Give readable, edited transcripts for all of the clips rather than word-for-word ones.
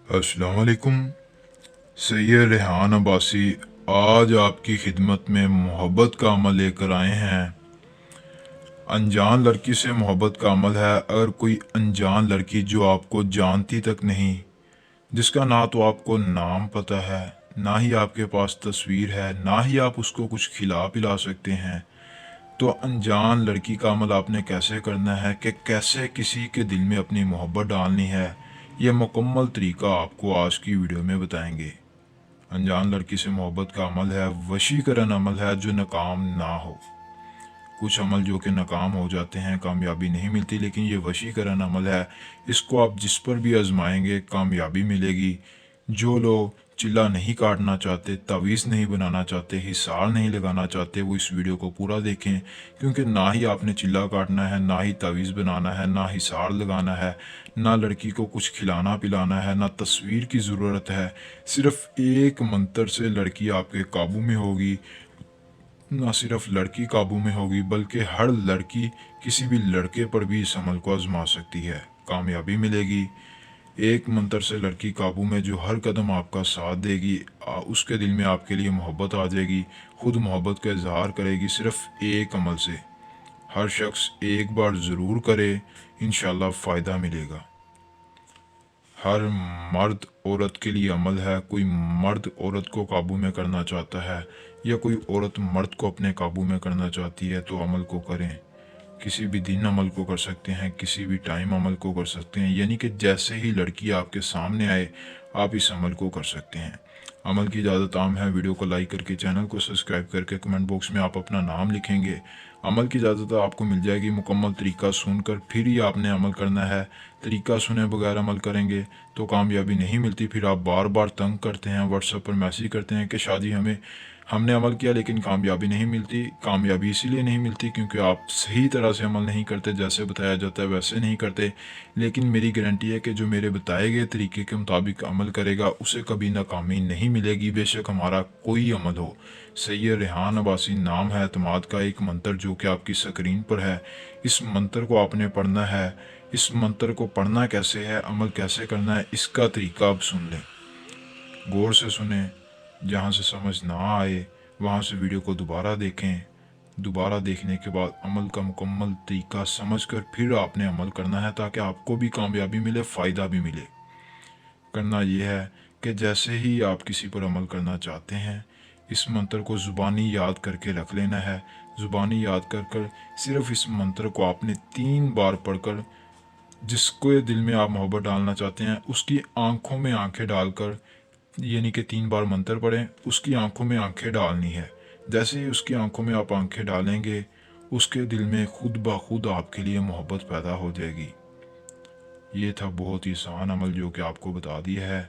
अस्सलाम वालेकुम। सैयद रेहान अब्बासी आज आपकी खिदमत में मोहब्बत का अमल लेकर आए हैं। अनजान लड़की से मोहब्बत का अमल है। अगर कोई अनजान लड़की जो आपको जानती तक नहीं, जिसका ना तो आपको नाम पता है, ना ही आपके पास तस्वीर है, ना ही आप उसको कुछ खिला पिला सकते हैं, तो अनजान लड़की का अमल आपने कैसे करना है कि कैसे किसी के दिल में अपनी मोहब्बत डालनी है, यह मुकम्मल तरीका आपको आज की वीडियो में बताएंगे। अनजान लड़की से मोहब्बत का अमल है, वशीकरण अमल है जो नाकाम ना हो। कुछ अमल जो कि नाकाम हो जाते हैं, कामयाबी नहीं मिलती, लेकिन ये वशीकरण अमल है, इसको आप जिस पर भी आजमाएंगे कामयाबी मिलेगी। जो लोग चिल्ला नहीं काटना चाहते, तावीज़ नहीं बनाना चाहते, हिसार नहीं लगाना चाहते, वो इस वीडियो को पूरा देखें, क्योंकि ना ही आपने चिल्ला काटना है, ना ही तावीज़ बनाना है, ना हिसार लगाना है, ना लड़की को कुछ खिलाना पिलाना है, ना तस्वीर की ज़रूरत है। सिर्फ़ एक मंत्र से लड़की आपके काबू में होगी। ना सिर्फ लड़की काबू में होगी, बल्कि हर लड़की किसी भी लड़के पर भी इस अमल को आजमा सकती है, कामयाबी मिलेगी। एक मंत्र से लड़की काबू में, जो हर कदम आपका साथ देगी, उसके दिल में आपके लिए मोहब्बत आ जाएगी, खुद मोहब्बत का इजहार करेगी सिर्फ एक अमल से। हर शख्स एक बार ज़रूर करे, इंशाल्लाह फ़ायदा मिलेगा। हर मर्द औरत के लिए अमल है। कोई मर्द औरत को काबू में करना चाहता है, या कोई औरत मर्द को अपने काबू में करना चाहती है, तो अमल को करें। किसी भी दिन अमल को कर सकते हैं, किसी भी टाइम अमल को कर सकते हैं, यानी कि जैसे ही लड़की आपके सामने आए आप इस अमल को कर सकते हैं। अमल की इजाज़त आम है। वीडियो को लाइक करके, चैनल को सब्सक्राइब करके, कमेंट बॉक्स में आप अपना नाम लिखेंगे। अमल की इजाज़त आपको मिल जाएगी। मुकम्मल तरीका सुनकर फिर ही आपने अमल करना है। तरीका सुने बगैर अमल करेंगे तो कामयाबी नहीं मिलती। फिर आप बार बार तंग करते हैं, व्हाट्सएप पर मैसेज करते हैं कि शादी हमने अमल किया लेकिन कामयाबी नहीं मिलती। कामयाबी इसीलिए नहीं मिलती क्योंकि आप सही तरह से अमल नहीं करते, जैसे बताया जाता है वैसे नहीं करते। लेकिन मेरी गारंटी है कि जो मेरे बताए गए तरीके के मुताबिक अमल करेगा उसे कभी नाकामी नहीं मिलेगी, बेशक हमारा कोई अमल हो। सैयद रेहान अब्बासी नाम है। एतमाद का एक मंत्र जो कि आपकी स्क्रीन पर है, इस मंत्र को आपने पढ़ना है। इस मंत्र को पढ़ना कैसे है, अमल कैसे करना है, इसका तरीका आप सुन लें, गौर से सुने। जहाँ से समझ ना आए वहाँ से वीडियो को दोबारा देखें। दोबारा देखने के बाद अमल का मुकम्मल तरीका समझकर फिर आपने अमल करना है, ताकि आपको भी कामयाबी मिले, फ़ायदा भी मिले। करना यह है कि जैसे ही आप किसी पर अमल करना चाहते हैं, इस मंत्र को ज़ुबानी याद करके रख लेना है। ज़ुबानी याद कर कर सिर्फ इस मंत्र को आपने 3 बार पढ़कर, जिसको दिल में आप मोहब्बत डालना चाहते हैं उसकी आंखों में आंखें डालकर, यानी कि 3 बार मंत्र पढ़ें, उसकी आंखों में आंखें डालनी है। जैसे ही उसकी आंखों में आप आंखें डालेंगे, उसके दिल में खुद ब खुद आपके लिए मोहब्बत पैदा हो जाएगी। ये था बहुत ही आसान अमल जो कि आपको बता दिया है।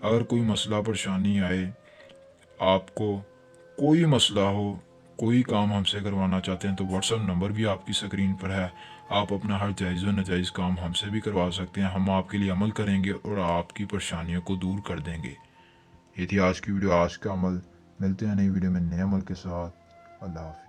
अगर कोई मसला परेशानी आए, आपको कोई मसला हो, कोई काम हमसे करवाना चाहते हैं, तो व्हाट्सएप नंबर भी आपकी स्क्रीन पर है। आप अपना हर जायज़ व नाजायज़ काम हमसे भी करवा सकते हैं। हम आपके लिए अमल करेंगे और आपकी परेशानियों को दूर कर देंगे। ये थी आज की वीडियो, आज का अमल। मिलते हैं नई वीडियो में नए अमल के साथ। अल्लाह हाफ़िज़।